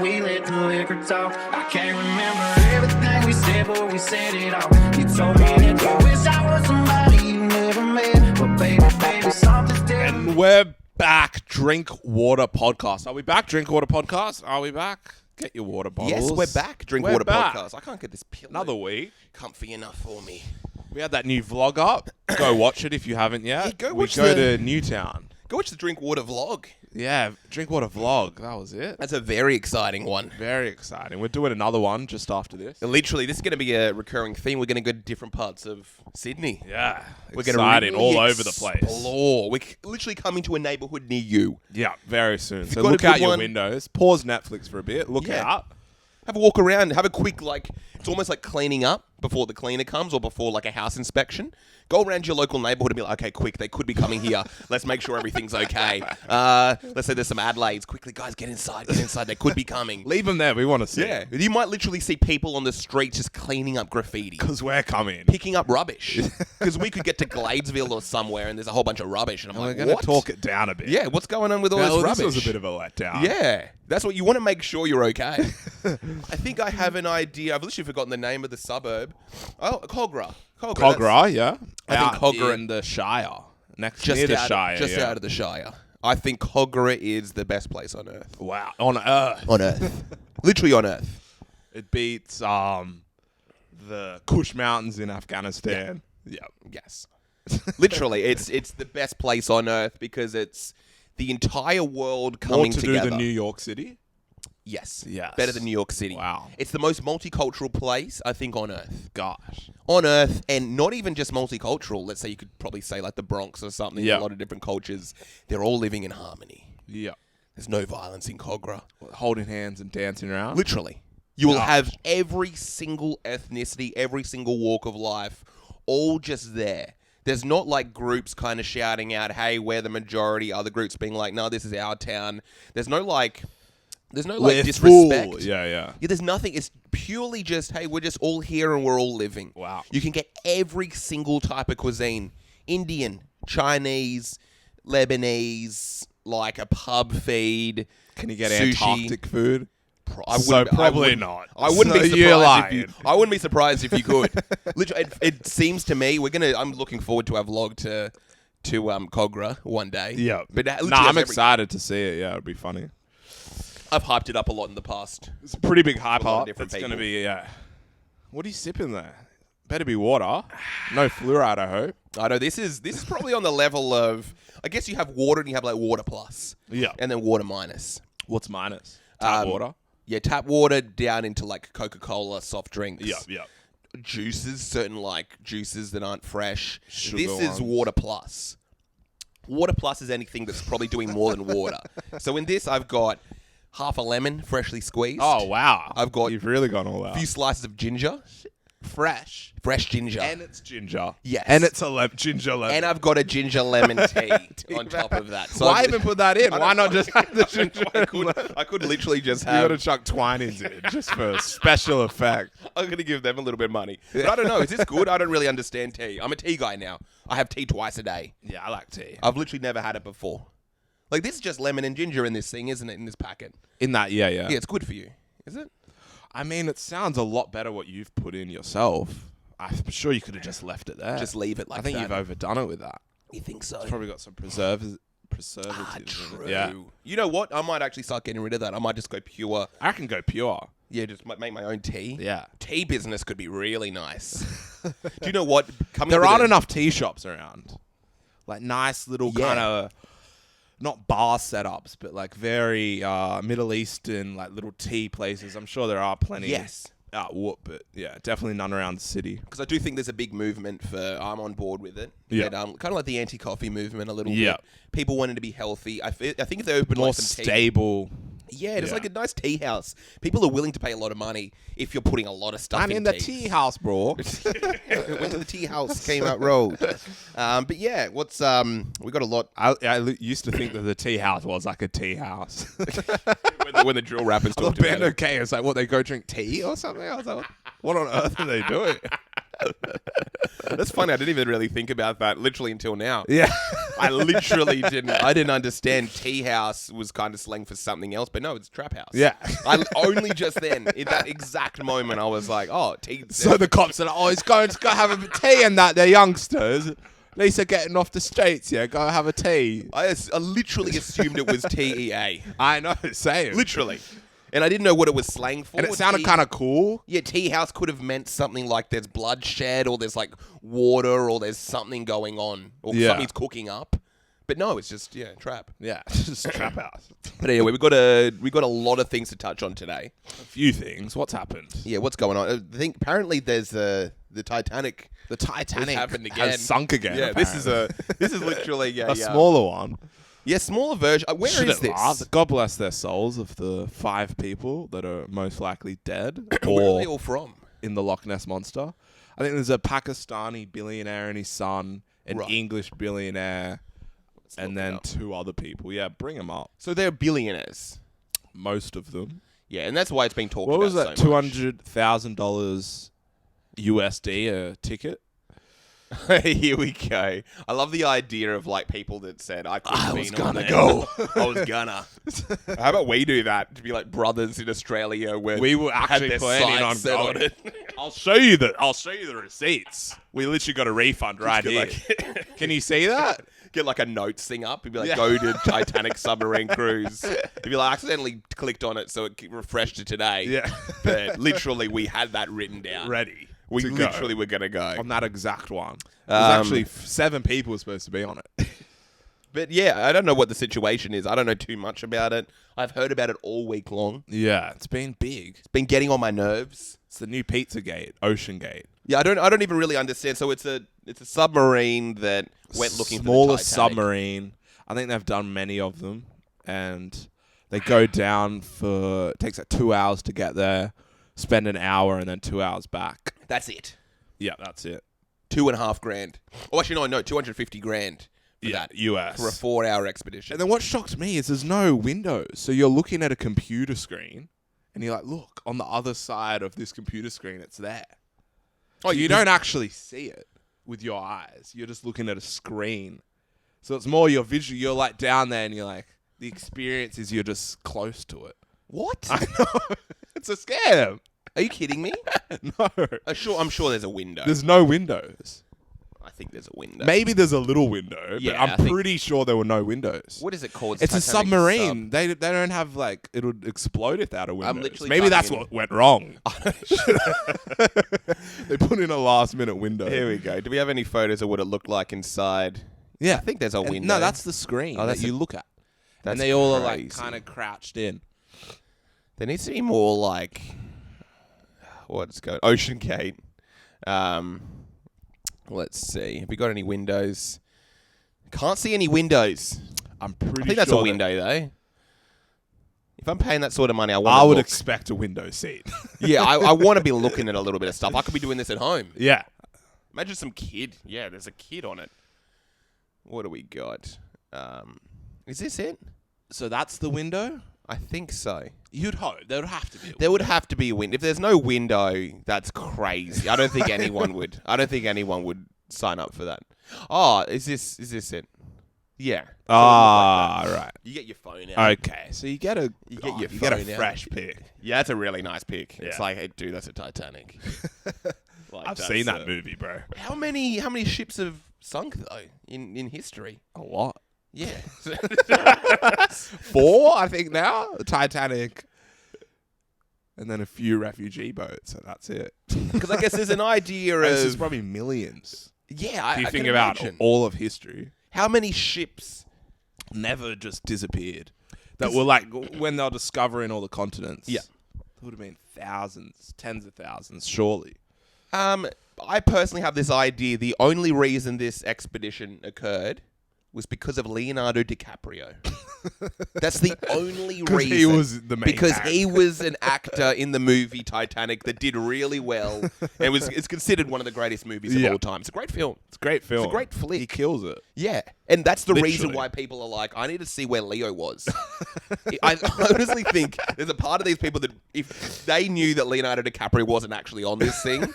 we let the liquor talk. I can't remember everything we said, but we said it all. You told me that you wish I was somebody you never met. But baby, something's different. And we're back. Drink Water Podcast. Are we back? Drink Water Podcast. Are we back? Get your water bottles. Yes, we're back. Drink We're Water back. Podcast. I can't get this pillow Another week. comfy enough for me. We had that new vlog up. Go watch it if you haven't yet. Yeah, go we watch go the- to Newtown. Go watch the Drink Water vlog. Yeah, Drink Water vlog. That was it. That's a very exciting one. Very exciting. We're doing another one just after this. Literally, this is going to be a recurring theme. We're going to go to different parts of Sydney. Yeah, We're going to exciting really all over the place. Explore. We're literally coming to a neighbourhood near you. Yeah, very soon. So got a look good out your one- windows. Pause Netflix for a bit. Look Yeah. out. Have a walk around. Have a quick, it's almost like cleaning up before the cleaner comes or before, a house inspection. Go around your local neighbourhood and be like, okay, quick, they could be coming here. Let's make sure everything's okay. Let's say there's some Adelaides. Quickly, guys, get inside. They could be coming. Leave them there. We want to see. Yeah. You might literally see people on the street just cleaning up graffiti. Because we're coming. Picking up rubbish. Because we could get to Gladesville or somewhere and there's a whole bunch of rubbish. And I'm We're like, going to what? talk it down a bit. Yeah, what's going on with all Well, this rubbish? this was a bit of a letdown. Yeah, that's what you want to make sure you're okay. I think I have an idea. I've literally forgotten the name of the suburb. Oh, Cogra. Cogra, yeah. I think Out Cogra- in the Shire. Near Just the out, Shire. just yeah. out of the Shire. I think Cogra is the best place on earth. Wow. On Earth. On earth. Literally on earth. It beats the Kush Mountains in Afghanistan. Yeah. Yes. Literally, it's the best place on earth because it's the entire world More coming to together. do than New York City. Yes. Yes. Better than New York City. Wow. It's the most multicultural place, I think, on earth. Gosh. On earth, and not even just multicultural. Let's say you could probably say like the Bronx or something. Yeah. A lot of different cultures. They're all living in harmony. Yeah. There's no violence in Cogra. Holding hands and dancing around. Literally. You will Gosh. have every single ethnicity, every single walk of life, all just there. There's not groups kind of shouting out, hey, we're the majority. Other groups being like, no, this is our town. There's no We're disrespect. full. Yeah, yeah. Yeah, there's nothing. It's purely just, hey, we're just all here and we're all living. Wow. You can get every single type of cuisine. Indian, Chinese, Lebanese, a pub feed. Can you get sushi. Antarctic food? Probably not. I wouldn't So be you're surprised if you. lying. I wouldn't be surprised if you could. Literally, it seems to me I'm looking forward to our vlog to Cogra one day. Yeah. but I'm excited to see it. Yeah, it'd be funny. I've hyped it up a lot in the past. It's a pretty big hype A lot of up. different It's going to people. be, yeah. What are you sipping there? Better be water. No fluoride, I hope. I know this is probably on the level of. I guess you have water and you have water plus. Yeah. And then water minus. What's minus? Tap water? Yeah, tap water down into Coca-Cola, soft drinks. Yeah, yeah. Juices, certain juices that aren't fresh. Sugar This is ones. water plus. Water plus is anything that's probably doing more than water. So in this, I've got half a lemon, freshly squeezed. Oh, wow. I've got You've really gone all out. a few slices of ginger. Fresh. Fresh ginger. And it's ginger. Yes. And it's a ginger lemon. And I've got a ginger lemon tea on top of that. So Why I've- even put that in? Why not just have the ginger I could literally just You got to have... chuck Twinings in just for special effect. I'm going to give them a little bit of money. But I don't know. Is this good? I don't really understand tea. I'm a tea guy now. I have tea twice a day. Yeah, I like tea. I've literally never had it before. This is just lemon and ginger in this thing, isn't it, in this packet? In that, yeah. Yeah, it's good for you. Is it? I mean, it sounds a lot better what you've put in yourself. I'm sure you could have just left it there. Just leave it I think that. you've overdone it with that. You think so? It's probably got some preservatives. True. In it. Yeah. You know what? I might actually start getting rid of that. I might just go pure. I can go pure. Yeah, just make my own tea. Yeah. Tea business could be really nice. Do you know what? There aren't enough tea shops around. Nice little Yeah. kind of, not bar setups, but very Middle Eastern, little tea places. I'm sure there are plenty. Yes. But yeah, definitely none around the city. Because I do think there's a big movement for. I'm on board with it. Yeah. But, kind of like the anti-coffee movement a little Yeah. bit. People wanting to be healthy. I think if they open More some tea, stable. yeah, it's Yeah. like a nice tea house. People are willing to pay a lot of money if you're putting a lot of stuff I'm in the tea house, bro. Went to the tea house, came out road. But yeah, we got a lot. I used to think that the tea house was like a tea house. when the drill rappers I talked thought about Band it. okay. It's what, they go drink tea or something? I was like, what on earth are they doing? That's funny. I didn't even really think about that literally until now. Yeah. I literally didn't. I didn't understand tea house was kind of slang for something else, but no, it's trap house. Yeah. I only just then, in that exact moment, I was like, oh, tea. So the cops are like, oh, he's going to go have a tea and that. They're youngsters. At least they're getting off the streets, yeah. Go have a tea. I literally assumed it was TEA. I know, same. Literally. And I didn't know what it was slang for. And it sounded kind of cool. Yeah, tea house could have meant something like there's bloodshed or there's like water or there's something going on or something's cooking up. But no, it's just, trap. Yeah, just trap house. But anyway, we got a lot of things to touch on today. A few things. What's happened? Yeah, what's going on? I think apparently there's the Titanic. The Titanic happened again. has sunk again. Yeah, apparently. this is literally a smaller one. Yeah, smaller version. Where Should is it this? last? God bless their souls of the 5 people that are most likely dead Where are or they all from? in the Loch Ness Monster. I think there's a Pakistani billionaire and his son, an English billionaire, and then 2 other people. Yeah, bring them up. So they're billionaires. Most of them. Yeah, and that's why it's been talked What about was that? so much. $200,000 USD a ticket? Here we go. I love the idea of like people that said I was gonna go. I was gonna. How about we do that to be like brothers in Australia where We were had actually their planning on sights set on going. it. I'll show you the receipts. We literally got a refund right here. Can you see that? Get like a notes thing up. You'd be like, Yeah. go to Titanic submarine cruise. If you like accidentally clicked on it, so it refreshed to today. Yeah. But literally, we had that written down. Ready. We to literally go were gonna go. on that exact one. There's actually 7 people supposed to be on it. But yeah, I don't know what the situation is. I don't know too much about it. I've heard about it all week long. Yeah, it's been big. It's been getting on my nerves. It's the new Pizzagate, OceanGate. Yeah, I don't even really understand. So it's a submarine that went looking Smaller for the Titanic. submarine. I think they've done many of them, and they go down for. It takes like 2 hours to get there, spend an hour, and then 2 hours back. That's it. Yeah, that's it. $2.5 grand. Oh, actually, no, $250,000 for that. US. For a 4-hour expedition. And then what shocked me is there's no windows. So you're looking at a computer screen, and you're like, look, on the other side of this computer screen, it's there. Oh, you don't actually see it with your eyes. You're just looking at a screen. So it's more your visual. You're like down there, and you're like, the experience is you're just close to it. What? I know. It's a scam. Are you kidding me? No. I'm sure there's a window. There's no windows. I think there's a window. Maybe there's a little window, Yeah, but I I'm think- pretty sure there were no windows. What is it called? It's a Titanic submarine. They don't have like it would explode without a window. literally Maybe that's typing what went wrong. They put in a last minute window. Here we go. Do we have any photos of what it looked like inside? Yeah, I think there's a window. No, that's the screen Oh, that's that you a- look at, That's and they all are crazy. like kind of crouched in. There needs to be more like what's going OceanGate. Let's see. Have we got any windows? Can't see any windows. I'm pretty. I think that's sure a window though. If I'm paying that sort of money, I want. I would look. expect a window seat. Yeah, I want to be looking at a little bit of stuff. I could be doing this at home. Yeah. Imagine some kid. Yeah, there's a kid on it. What do we got? Is this it? So that's the window. I think so. You'd hope there would have to be. There would have to be a window. If there's no window, that's crazy. I don't think anyone would. I don't think anyone would sign up for that. Oh, is this it? Yeah. Ah, right. You get your phone out. Okay, so you get a You get your you get a phone out. fresh pic. Yeah, that's a really nice pic. It's Yeah. like, hey, dude, that's a Titanic. Like, I've that's seen that movie, bro. How many ships have sunk though in history? A lot. Yeah. 4, I think now. The Titanic, and then a few refugee boats, and that's it. Because I guess there's an idea This is of probably millions. yeah. If you I think can about imagine. all of history, How many ships? never just disappeared. That were like when they were discovering all the continents. Yeah. There would have been thousands, tens of thousands, surely. I personally have this idea. The only reason this expedition occurred was because of Leonardo DiCaprio. That's the only reason. He was the main because character. he was an actor in the movie Titanic that did really well. It's considered one of the greatest movies of Yeah. all time. It's a great film. It's a great film. It's a great flick. He kills it. Yeah, and that's the reason Literally. why people are like, I need to see where Leo was. I honestly think there's a part of these people that if they knew that Leonardo DiCaprio wasn't actually on this thing,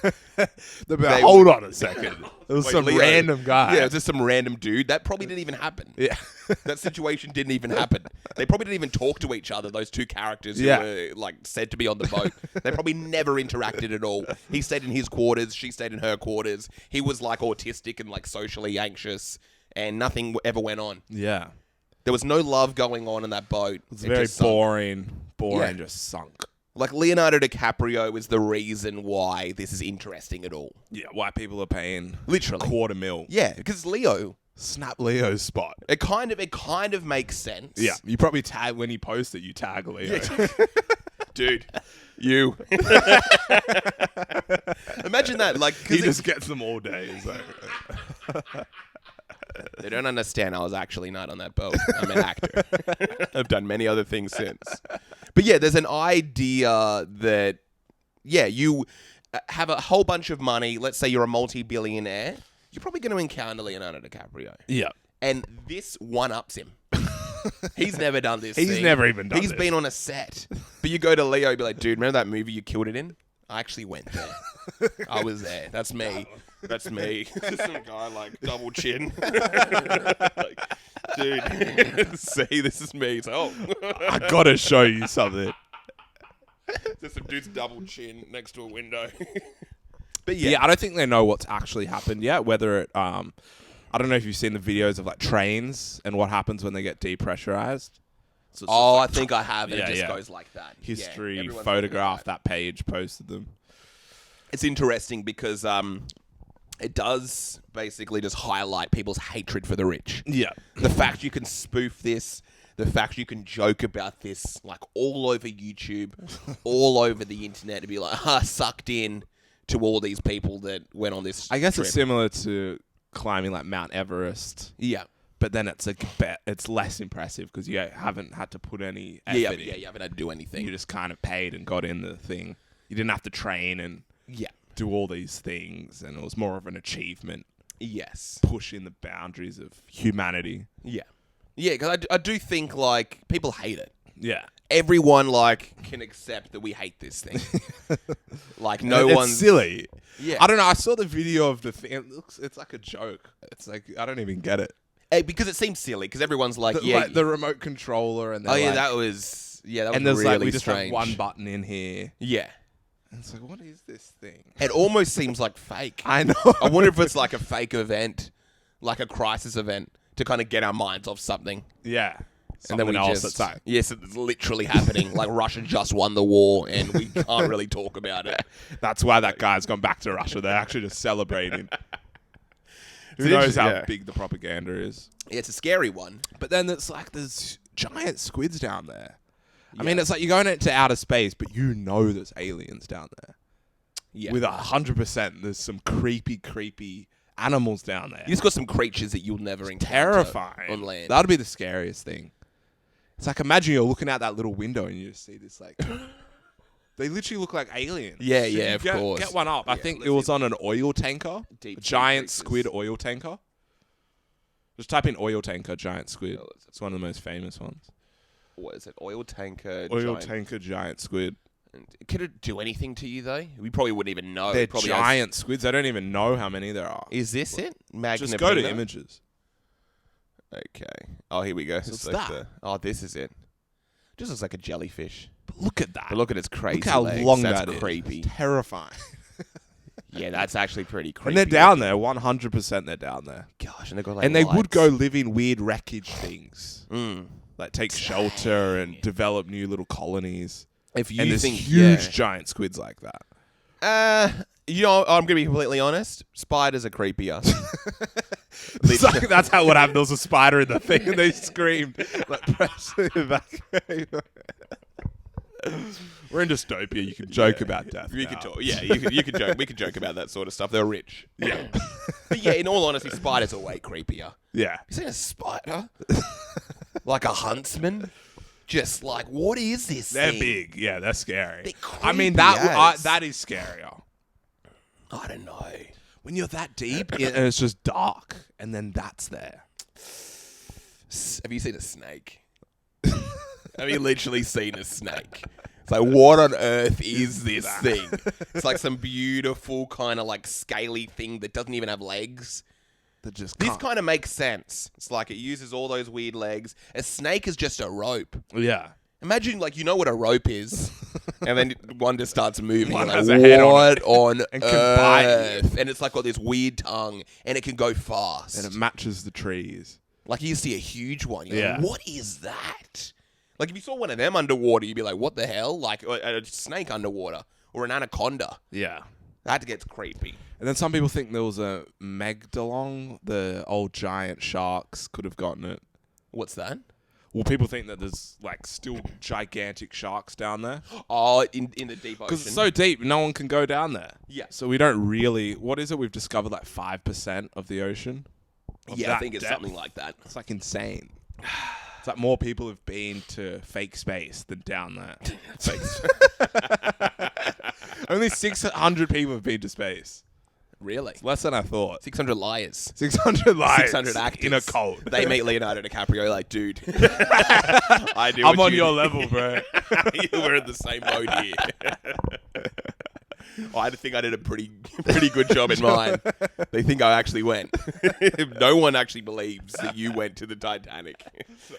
Hold on a second. It was Wait, some Leo- random guy. Yeah, it was just some random dude. That probably didn't even happen. Yeah. That situation didn't even happen. They probably didn't even talk to each other, those two characters who Yeah. were like said to be on the boat. They probably never interacted at all. He stayed in his quarters, she stayed in her quarters. He was like autistic and like socially anxious, and nothing ever went on. Yeah. There was no love going on in that boat. It's very just sunk. boring. Yeah. Just sunk. Like Leonardo DiCaprio is the reason why this is interesting at all. Yeah, why people are paying Literally. $250,000. Yeah, because Leo. Snap Leo's spot. It kind of makes sense. Yeah, you probably tag when you post it. You tag Leo. Dude, you. Imagine that. Like, 'cause He just gets them all day. He's like, they don't understand I was actually not on that boat. I'm an actor. I've done many other things since. But yeah, there's an idea that, yeah, you have a whole bunch of money. Let's say you're a multi-billionaire. You're probably going to encounter Leonardo DiCaprio. yeah. And this one-ups him. He's never done this. He's thing. never even done He's this. been on a set. But you go to Leo and be like, dude, remember that movie you killed it in? I actually went there. I was there. That's me. That's me. Some guy like double chin. Like, dude, see, this is me. So, I gotta show you something. there's some dude's double chin next to a window. But Yeah, I don't think they know what's actually happened yet. Whether it, I don't know if you've seen the videos of like trains and what happens when they get depressurized. So it's Oh, just I think I have. And Yeah, it just yeah. goes like that. history Yeah, everyone's photograph. looking at That page posted them. It's interesting because it does basically just highlight people's hatred for the rich. Yeah. The fact you can spoof this, the fact you can joke about this, like all over YouTube, all over the internet, to be like, sucked in to all these people that went on this. I guess trip. it's similar to climbing like Mount Everest, Yeah. but then it's it's less impressive because you haven't had to put any effort Yeah, in. you haven't had to do anything. You just kind of paid and got in the thing. You didn't have to train and Yeah. do all these things, and it was more of an achievement, Yes. pushing the boundaries of humanity. Yeah. Yeah, because I do think, like, people hate it. Yeah. Everyone, like, can accept that we hate this thing. Like, no It's one's... silly. Yeah. I don't know. I saw the video of the thing. It's like a joke. It's like, I don't even get it. Because it seems silly, because everyone's like, The remote controller and oh, yeah, like, that was and there's really like, we just strange. have one button in here. Yeah. And it's like, what is this thing? It almost seems like fake. I know. I wonder if it's like a fake event, like a crisis event, to kind of get our minds off something. Yeah. And then we Something else just... that's like, Yes, it's literally happening. Like Russia just won the war and we can't really talk about it. that's why that guy's gone back to Russia. They're actually just celebrating. Who knows how big the propaganda is? Yeah, it's a scary one. But then it's like there's giant squids down there. I mean, it's like you're going into outer space, but you know there's aliens down there. Yeah. With 100%, there's some creepy animals down there. You just got some creatures that you'll never encounter Terrifying. on land. That'd be the scariest thing. It's like, imagine you're looking out that little window and you just see this, like... They literally look like aliens. Yeah, So yeah, you of get, course. Get one up. I Yeah, think let's it was see. on an oil tanker. Deep A sea giant creatures. squid oil tanker. Just type in oil tanker, giant squid. Oh, It's one of the most famous ones. What is it? Oil tanker. Oil giant. tanker, giant squid. Could it do anything to you, though? We probably wouldn't even know. They're It probably giant squids. I don't even know how many there are. Is this it? Magna Just go to Pinna? images. Okay. Oh, here we go. So It's it's like that. Oh, this is it. Just looks like a jellyfish. But look at that. But look at its crazy Look how legs. long That's that is. creepy. It's terrifying. Yeah, that's actually pretty creepy. And they're down there. 100% they're down there. Gosh, and they've got like And they would lights. go live in weird wreckage things. Mm. Like take shelter and develop new little colonies. If you And there's think huge giant squids like that. you know, I'm gonna be completely honest. Spiders are creepier. It's like, that's how what happened. There was a spider in the thing and they screamed. Like, press it back. We're in dystopia. You can joke about death. You now. can talk. Yeah, you can joke. We can joke about that sort of stuff. They're rich. Yeah. But yeah, in all honesty, spiders are way creepier. Yeah. You seen a spider? Like a huntsman? Just like, what is this They're thing? big. Yeah, they're scary. They're I mean, creepy as. that is scarier. I don't know. When you're that deep and it's just dark and then that's there. Have you seen a snake? Have you literally seen a snake? It's like, what on earth is this thing? It's like some beautiful kind of like scaly thing that doesn't even have legs. That just This can't. kind of makes sense. It's like it uses all those weird legs. A snake is just a rope. Yeah. Imagine, like, you know what a rope is, and then one just starts moving. One Like, has a head on what it. on And can bite you. earth? And it's like got this weird tongue, and it can go fast. And it matches the trees. Like, you see a huge one. You're Yeah. like, what is that? Like, if you saw one of them underwater, you'd be like, what the hell? Like, a snake underwater or an anaconda. Yeah. That gets creepy. And then some people think there was a Megdalon, the old giant sharks could have gotten it. What's that? Well, people think that there's like still gigantic sharks down there Oh, in the deep ocean. because it's so deep, no one can go down there. Yeah. So we don't really. What is it? We've discovered like 5% of the ocean. Of Yeah, I that think it's depth. something like that. It's like insane. It's like more people have been to fake space than down there. Only 600 people have been to space. Really? It's less than I thought. 600 liars. 600 lives 600 actors in a cult. They meet Leonardo DiCaprio like, dude, I do. I'm what on you your do. level, bro. We're in the same boat here. I think I did a pretty good job in mine. They think I actually went. No one actually believes that you went to the Titanic.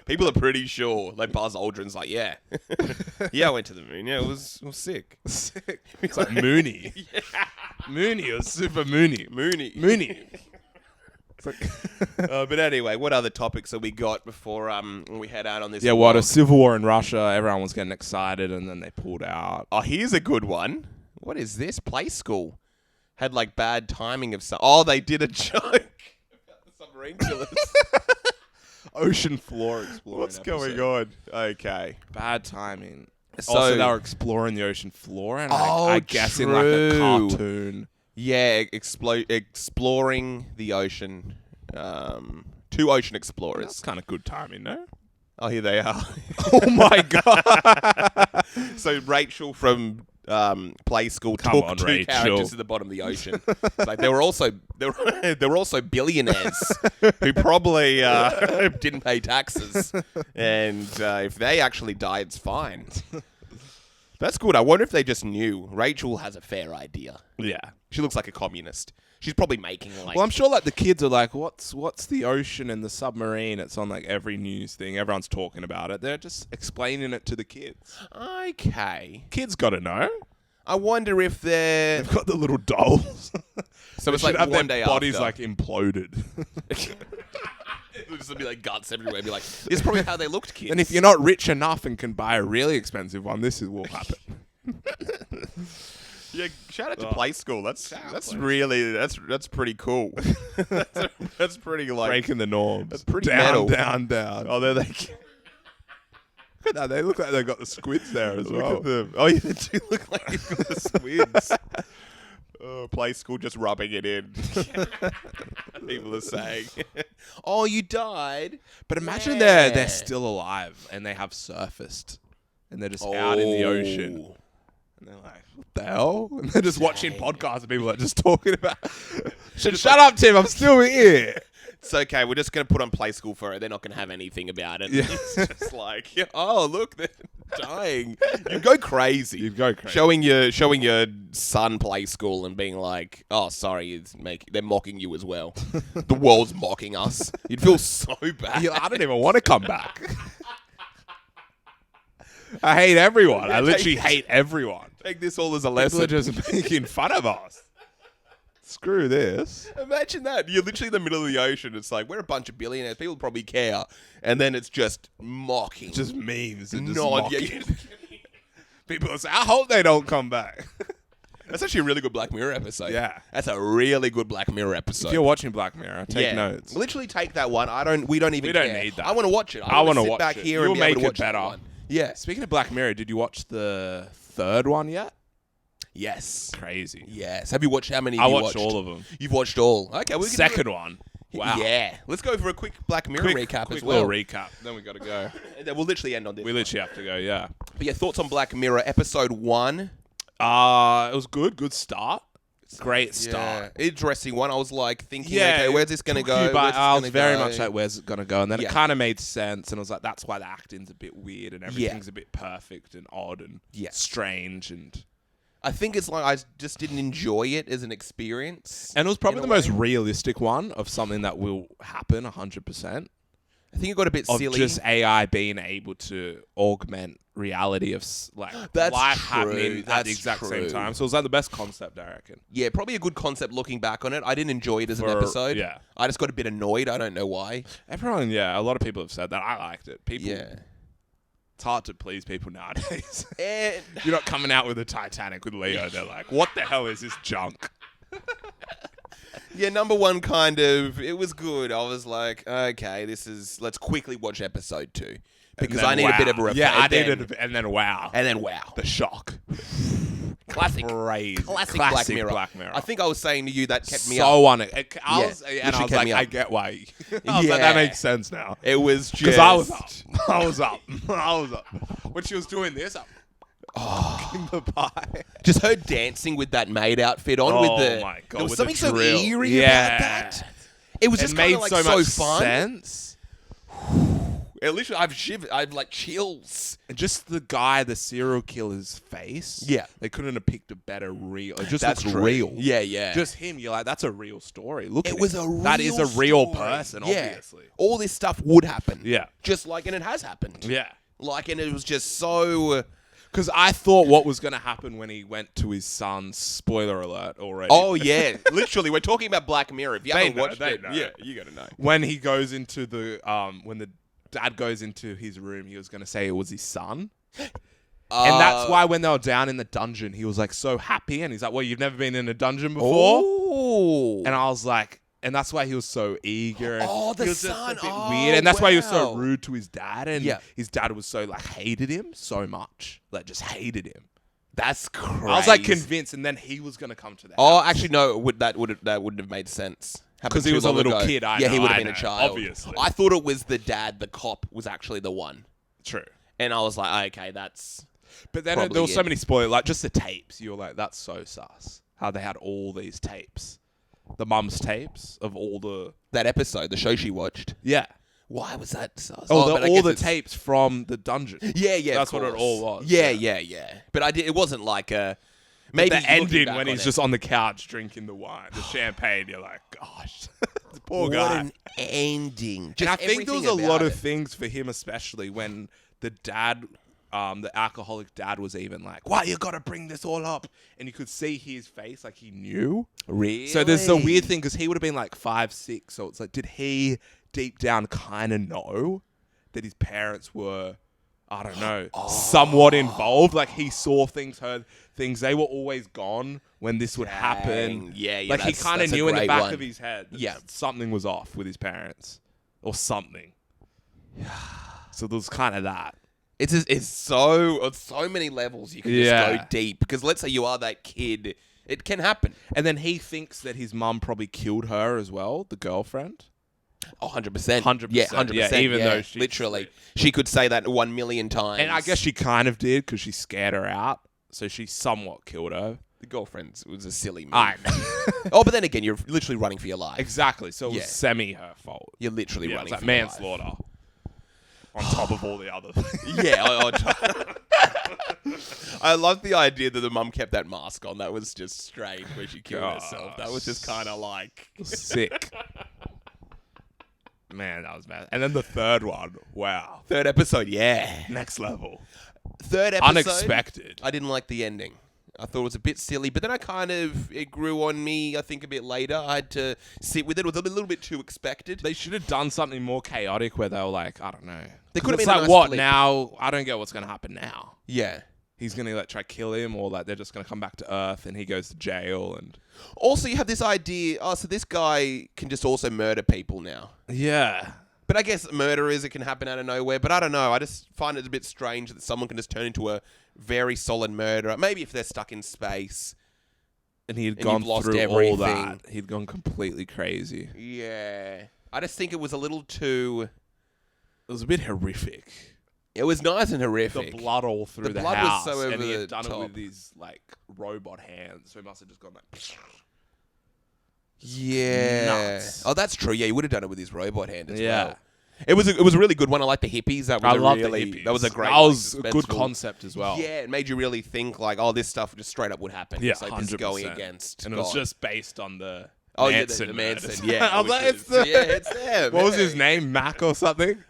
People are pretty sure. Like Buzz Aldrin's like, yeah. Yeah, I went to the moon. Yeah, it was sick. Sick. It's like Mooney. Mooney or Super Mooney. Mooney. It's like But anyway, what other topics have we got before we head out on this? yeah, what, a walk? civil war in Russia. Everyone was getting excited and then they pulled out. Oh, here's a good one. What is this? Play school had like bad timing of some. Oh, they did a joke about the submarine killers. Ocean floor exploring. What's going on? Okay. Bad timing. So- Also, they were exploring the ocean floor and Oh, I guess in like a true. cartoon. Yeah, exploring the ocean. Two ocean explorers. That's kind of good timing, no? Oh, here they are. Oh my god. So Rachel from Play School Come took on, two Rachel. characters to the bottom of the ocean. It's like they were also billionaires who probably didn't pay taxes, and if they actually die, it's fine. That's good. I wonder if they just knew. Rachel has a fair idea. Yeah. She looks like a communist. She's probably making like. Well, I'm sure like the kids are like, what's the ocean and the submarine? It's on like every news thing. Everyone's talking about it. They're just explaining it to the kids. Okay. Kids got to know. I wonder if they're. They've got the little dolls. So it's They like should have one their day bodies after. like imploded. It'll just be like guts everywhere. Be like, this is probably how they looked, kids. And if you're not rich enough and can buy a really expensive one, will happen. yeah, shout out to Oh. Play School. That's Play really that's pretty cool. that's pretty like Breaking the norms. That's pretty down, metal. down. Oh, there they. Look at that. They look like they've got the squids there as Look well. at them. Oh, yeah, they do look like you've got the squids. Oh, Play School just rubbing it in. People are saying, "Oh, you died." But imagine Yeah. they're still alive and they have surfaced and they're just out in the ocean. Oh. And they're like, what the hell? And they're just watching podcasts of people that are just talking about Shut up, Tim, I'm still here. It's okay. We're just going to put on Play School for it. They're not going to have anything about it. Yeah. It's just like, oh, look, they're dying. You go crazy. You'd go crazy. Showing your son Play School and being like, oh, sorry, they're mocking you as well. The world's mocking us. You'd feel so bad. You're like, I don't even want to come back. I hate everyone. I literally hate everyone. Take this all as a People are lesson. just making fun of us. Screw this. Imagine that. You're literally in the middle of the ocean. It's like, we're a bunch of billionaires. People probably care. And then it's just mocking. Just memes and just Nod. mocking. People are saying, I hope they don't come back. That's actually a really good Black Mirror episode. Yeah. That's a really good Black Mirror episode. If you're watching Black Mirror, take notes. Literally take that one. We don't even We don't care. need that. I want to watch it. I want wanna to sit watch back it. here You'll and be able make to it watch that better. one. Yeah. Speaking of Black Mirror, did you watch the third one yet? Yes. Crazy. Yes. Have you watched how many? I have you watched all of them. You've watched all. Okay. We can Second one. Wow. Yeah. Let's go for a quick Black Mirror recap quick as well. little recap. Then we got to go. And then we'll literally end on this. We literally have to go, yeah. But yeah, thoughts on Black Mirror episode 1? It was good. Good start. Great start. Interesting one. I was like thinking, Yeah, okay, where's this going to took you go? by- Where's this I was gonna very go? much like, where's it going to go? And then Yeah. it kind of made sense. And I was like, that's why the acting's a bit weird and everything's a bit perfect and odd and strange. And I think it's like I just didn't enjoy it as an experience. it was probably in the a most way. realistic one of something that will happen 100%. I think it got a bit Of silly. just AI being able to augment reality of That's life true. happening at That's the exact true. same time. So it was like the best concept, I reckon. Yeah, probably a good concept looking back on it. I didn't enjoy it as an For- episode. yeah. I just got a bit annoyed. I don't know why. Everyone, a lot of people have said that. I liked it. People, Yeah. it's hard to please people nowadays. And You're not coming out with a Titanic with Leo. They're like, what the hell is this junk? yeah, number one kind of, it was good. I was like, okay, let's quickly watch episode 2. Because I need a bit of a refresh. Yeah, I needed a bit. And then wow. And then wow. The shock. Classic. Crazy. Classic Black Mirror. I think I was saying to you that kept me up. so on it. I Yeah, was, and literally I was kept like, me up. I get why. I was like, Yeah. that makes sense now. It was just... Because I was up. I was up. I was up. When she was doing this, the pie. Just her dancing with that maid outfit on with the... my God, There was with something the so drill. eerie about that. It was just It kind made of like so so much fun. sense. At least I've shivered. I've like chills. And just the serial killer's face. Yeah. They couldn't have picked a better real. It just That's looks true. real. Yeah, yeah. Just him. You're like, that's a real story. Look, It at was him. a real That is a real story. person, Yeah. obviously. All this stuff would happen. Yeah. Just like, and it has happened. Yeah. Like, and it was just so... Because I thought what was going to happen when he went to his son's, spoiler alert already. Oh, yeah. Literally, we're talking about Black Mirror. If you haven't watched they it, know. yeah, you got to know. When he goes into the, when the dad goes into his room, he was going to say it was his son. And that's why when they were down in the dungeon, he was like so happy. And he's like, well, you've never been in a dungeon before? Oh. And I was like, and that's why he was so eager. And Oh, the he was just son. a bit Oh, weird. And that's why he was so wow. rude to his dad. And Yeah. his dad was so like hated him so much. Like just hated him. That's crazy. I was like convinced. And then he was going to come to that. Oh, actually, no. That wouldn't have made sense. Because he was a little kid. Yeah, he would have been know, a child. Obviously. I thought it was the dad. The cop was actually the one. True. And I was like, okay, that's... But then Probably there were so it. many spoilers, like just the tapes. You were like, that's so sus. How they had all these tapes. The mum's tapes of all the... That episode, the show she watched. Yeah. Why was that sus? Oh, but I all guess the it's- tapes from the dungeon. Yeah, yeah, That's of what it course. all was. Yeah, yeah. But it wasn't like a... Maybe The looking ending back when on he's it. just on the couch drinking the wine, the champagne. You're like, gosh, the poor What guy. an ending. And Just I think there was everything a lot about of it. things for him, especially when the dad, the alcoholic dad, was even like, "Why you gotta bring this all up?" And you could see his face, like he knew. Really? So there's a weird thing because he would have been like 5, 6. So it's like, did he deep down kind of know that his parents were, I don't know, somewhat involved? Like he saw things, heard things. They were always gone when this would happen. Yeah, Like he kind of that's a knew in the great back one. of his head that Yeah. something was off with his parents or something. So there was kind of that. It's so many levels you can just Yeah. go deep. Because let's say you are that kid, it can happen. And then he thinks that his mum probably killed her as well, the girlfriend. Oh, 100%. 100%, Yeah, 100%. yeah, even though she's literally. asleep. She could say that 1 million times. And I guess she kind of did because she scared her out. So she somewhat killed her. the girlfriend was a silly move. I know. Oh, but then again, you're literally running for your life. Exactly. So it was Yeah. semi her fault. You're literally Yeah, running it's for like your life. manslaughter on top of all the other things. Yeah, I love the idea that the mum kept that mask on. That was just strange when she killed herself. That was just kind of like... Sick. Man, that was bad. And then the third one. Wow. Third episode, yeah. Next level. Third episode... Unexpected. I didn't like the ending. I thought it was a bit silly, but then it grew on me, I think, a bit later. I had to sit with it. It was a little bit too expected. They should have done something more chaotic where they were like, I don't know. They 'Cause could have it's been a like, nice what flip. now? I don't get what's going to happen now. Yeah. He's going to try kill him, or like they're just going to come back to Earth and he goes to jail. And Also, you have this idea, so this guy can just also murder people now. yeah. But I guess murderers, it can happen out of nowhere. But I don't know. I just find it a bit strange that someone can just turn into a very solid murderer. Maybe if they're stuck in space. And he had And gone you've lost through all everything. that. He'd gone completely crazy. Yeah. I just think it was a little too... It was a bit horrific. It was nice and The horrific. blood all through The the blood was house, so over and he the had done top. it with his like robot hands. So he must have just gone like. Yeah. Nuts. Oh, that's true. Yeah, he would have done it with his robot hand as Yeah. well. It was a really good one. I like the hippies. That was I love really, the hippies. That was a great. That was a like, good suspenseful- concept as well. Yeah, it made you really think like, oh, this stuff just straight up would happen. Yeah, It's like this is going 100%. against. And it God. was just based on the. oh Manson yeah, the murders. Manson. Yeah, I was like, which it's is- the- yeah, it's them. What was hey. his name? Mac or something?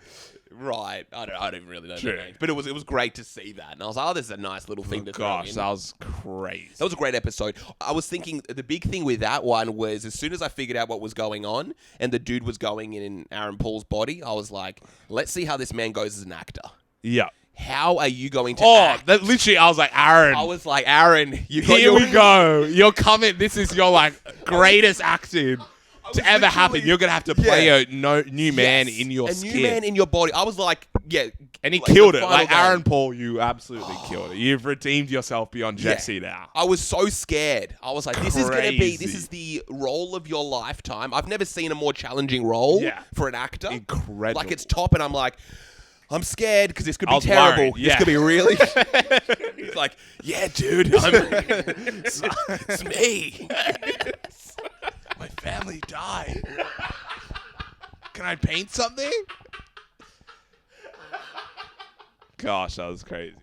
Right. I don't even really know True. the name. But it was great to see that. And I was like, oh, this is a nice little thing to throw Gosh, in. that was crazy. That was a great episode. I was thinking the big thing with that one was as soon as I figured out what was going on and the dude was going in Aaron Paul's body, I was like, let's see how this man goes as an actor. Yeah. How are you going to Oh, act? that literally, I was like, Aaron. I was like, Aaron, you got Here your... we go. You're coming. This is your like greatest acting to ever happen. literally- You're gonna have to play Yeah. a new man Yes, in your a skin. new man in your body. I was like, yeah. And he like, killed the it. final Like game. Aaron Paul, you absolutely killed it. You've redeemed yourself beyond Jesse now. I was so scared. I was like, this is going to be, this Crazy. is the role of your lifetime. I've never seen a more challenging role Yeah. for an actor. Incredible. Like, it's top, and I'm like, I'm scared because this could I be was terrible. worried, yeah. This could be really... He's like, yeah, dude, it's me. My family died. Can I paint something? Gosh, that was crazy.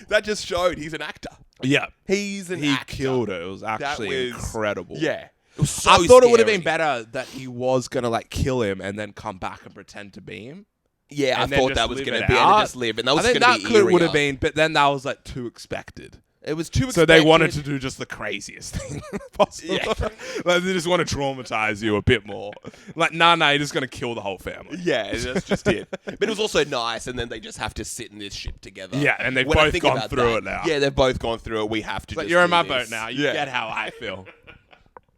That just showed he's an actor. Yeah. He's an He actor. killed it. It was actually was- incredible. Yeah. It was so I thought it would have scary. been better that he was going to like kill him and then come back and pretend to be him. Yeah, I and then thought just that was live going it to be able out. to just live, and that was I think going that to be would have eerier. been, but then that was like too expected. It was too So expected. they wanted to do just the craziest thing possible. Yeah. Like they just want to traumatize you a bit more. Like, nah, you're just going to kill the whole family. Yeah, that's just it. But it was also nice, and then they just have to sit in this ship together. Yeah, and they've When I both think gone about through that, it now. Yeah, they've both gone through it. We have to. But just you're do in my this. boat now. You Yeah. get how I feel.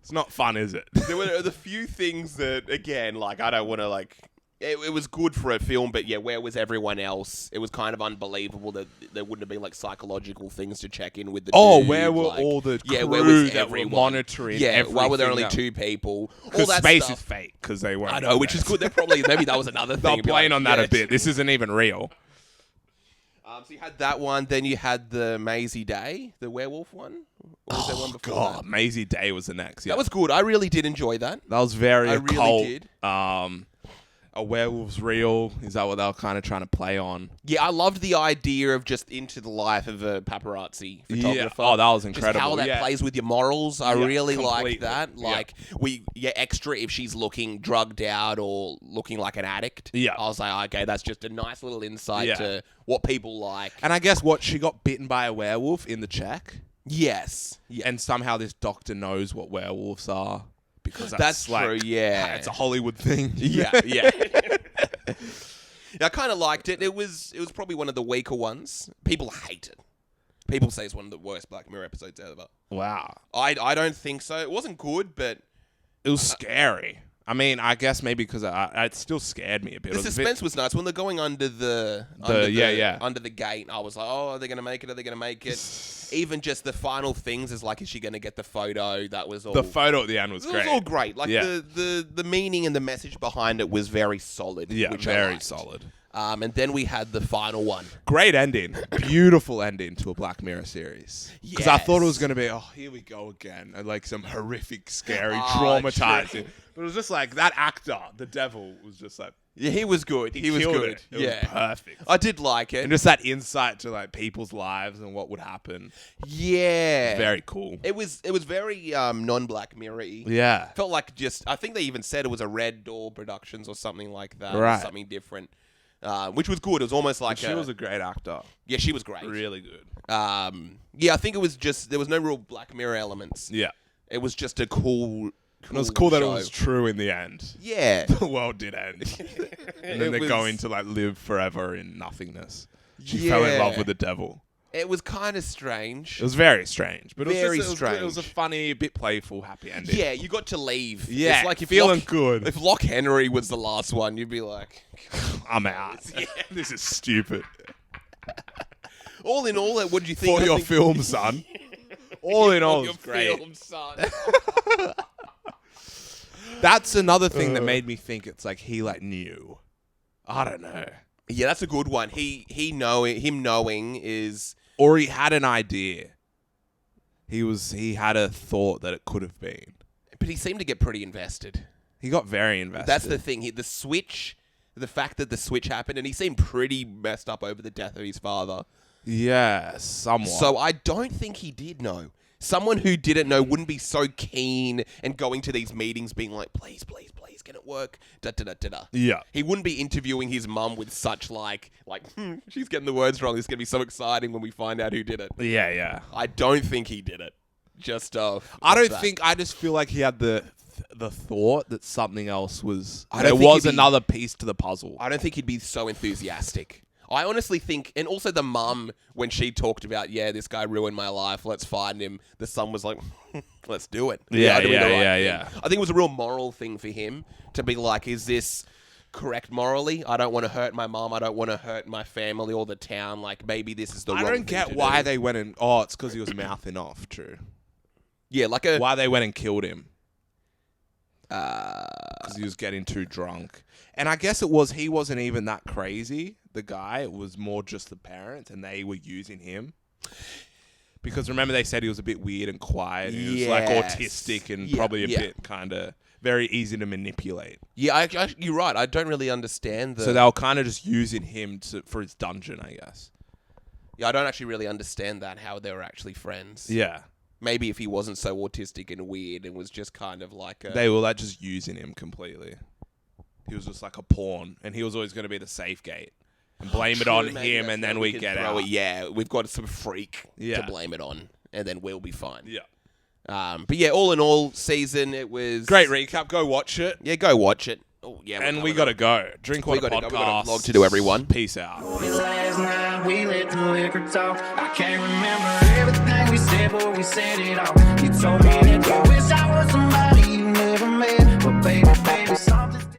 It's not fun, is it? There were the few things that, again, like I don't want to like. It was good for a film, but yeah, where was everyone else? It was kind of unbelievable that there wouldn't have been like psychological things to check in with the. Oh, dude, where were like, all the yeah, crew where was that were everyone? monitoring? Yeah, why were there only everything 2 people? All Because that space stuff. is fake. Because they weren't. I know, which is good. They're probably maybe that was another thing. They're It'd be playing like, on that yeah, a bit. This isn't even real. So you had that one, then you had the Maisie Day, the werewolf one. Or was there one before God, that? Maisie Day was the next. Yeah. That was good. I really did enjoy that. That was very I really occult. did. A werewolf's real. Is that what they were kind of trying to play on? Yeah, I loved the idea of just into the life of a paparazzi photographer. Yeah. Oh, that was Just incredible. how that yeah. plays with your morals. I Yeah, really completely. liked that. Yeah. Like, extra if she's looking drugged out or looking like an addict. Yeah. I was like, okay, that's just a nice little insight Yeah. to what people like. And I guess what she got bitten by a werewolf in the check, Yes. Yeah. and somehow this doctor knows what werewolves are because That's like, true, yeah. it's a Hollywood thing. Yeah, yeah. I kind of liked it. It was probably one of the weaker ones. People hate it. People say it's one of the worst Black Mirror episodes ever. Wow. I don't think so. It wasn't good, but It was scary. I mean, I guess maybe because it still scared me a bit. the It was a bit- suspense was nice when they're going under the under the gate. I was like, oh, are they gonna make it? Are they gonna make it? Even just the final things is like, is she gonna get the photo? That was all. the photo at the end was it great. was all great. Like Yeah. the meaning and the message behind it was very solid. Yeah, which I very liked. solid. And then we had the final one. Great ending. Beautiful ending to a Black Mirror series. Because I thought it was Yes. going to be, oh, here we go again. And like some horrific, scary, Ah, traumatizing. But it was just like that actor, the devil, was just like, Yeah, he was good. He was killed good. it. It Yeah, was perfect. I did like it. And just that insight to like people's lives and what would happen. Yeah, Very cool. It was very non-Black Mirror-y. Yeah. Felt like I think they even said it was a Red Door Productions or something like that. Right. Something different. Which was good. It was almost like She was a great actor. yeah, she was great. Really good. Yeah, I think it was just there was no real Black Mirror elements. Yeah. It was just a cool. And it was cool that it show. was true in the end. Yeah, The world did end. And then It they're going was- to like live forever in nothingness. She fell in love Yeah. with the devil. it was kind of strange. It was very strange, but Very it was good. It was a strange. funny, a bit playful, happy ending. Yeah, you got to leave. Yeah, it's like if feeling Locke, good. If Locke Henry was the last one, you'd be like, I'm out. This is stupid. all in all, what did you think? For I your think- film, son. All in all, your it's great. film, son. That's another thing that made me think it's like he like knew. I don't know. Yeah, that's a good one. Him knowing is, Or he had an idea. He had a thought that it could have been. but he seemed to get pretty invested. He got very invested. That's the thing. The fact that the switch happened, and he seemed pretty messed up over the death of his father. Yeah, somewhat. So I don't think he did know. Someone who didn't know wouldn't be so keen and going to these meetings being like, please, please, please, can it work? Da da da da da. Yeah. He wouldn't be interviewing his mum with such she's getting the words wrong. This is going to be so exciting when we find out who did it. Yeah. I don't think he did it. I just feel like he had the thought that something else was. I don't There think was he'd be- another piece to the puzzle. I don't think he'd be so enthusiastic. I honestly think, and also the mum, when she talked about, this guy ruined my life, let's find him, the son was like, let's do it. Yeah. thing. I think it was a real moral thing for him to be like, is this correct morally? I don't want to hurt my mom. I don't want to hurt my family or the town. Like, maybe this is the wrong I don't thing get to why do. they went and. Oh, it's because he was mouthing off. True. Yeah, Why they went and killed him. Because he was getting too drunk. And I guess he wasn't even that crazy, the guy. It was more just the parents, and they were using him. Because remember they said he was a bit weird and quiet. He was like Yes. autistic and Yeah, probably a yeah. bit kind of very easy to manipulate. Yeah, you're right. I don't really understand So they were kind of just using him for his dungeon, I guess. Yeah, I don't actually really understand that, how they were actually friends. Yeah. Maybe if he wasn't so autistic and weird and was just kind of like a... They were like just using him completely. He was just like a pawn, and he was always going to be the safe gate. And blame it on Maybe him, that's and then where we can get throw out. it. Yeah, we've got some freak Yeah. to blame it on, and then we'll be fine. Yeah. But yeah, all in all, season, it was... Great recap. Go watch it. Yeah, go watch it. Oh, yeah. And we got to go. Drink We Water gotta go. Podcast. We got a vlog to do, everyone. Peace out. Last night we let the liquor talk. I can't remember everything we said, but we said it all. You told me that you wish I was somebody you never met, but baby,